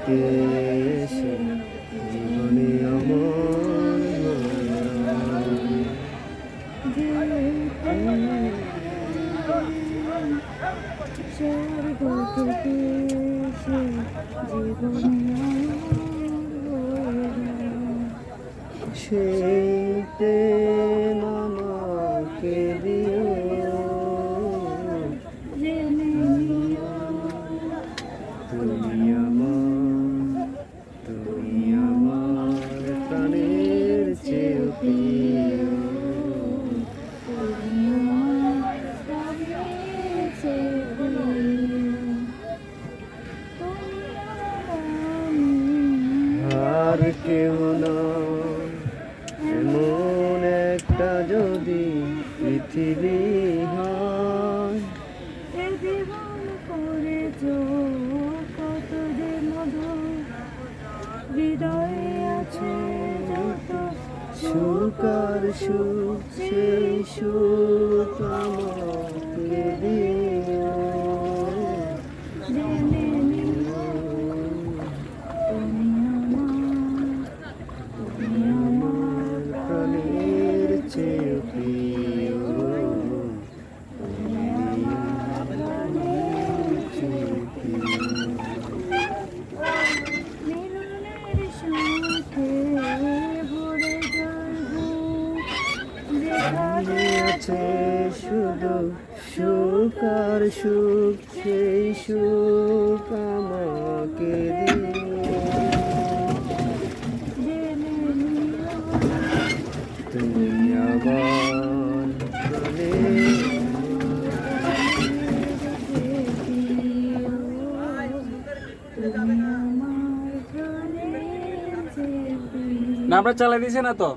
থেকে এসে জীবনে আমার স্বর্গ থেকে এসে জীবনে সেই প্রেম আমাকে দিও তুমি আমার প্রাণের চেয়েও প্রিয় আর কেউ না এমন একটা যদি পৃথিবী হয় কত যে মধুর হৃদয়ে আছে যত সুখ আর সুখ সেই সুখ আমাকে দিও জেনে নিও তুমি আমার প্রাণের চেয়ে প্রিয় মিলনের সুখে ভরে যাইব যেখানে আছে শুধু সুখ আর সুখ সেই সুখ আমাকে দিও জেনে নিও তুমি আমার তুমি আমার প্রাণের চেয়ে প্রিয়। না, আমরা চালাই দিছে না তো।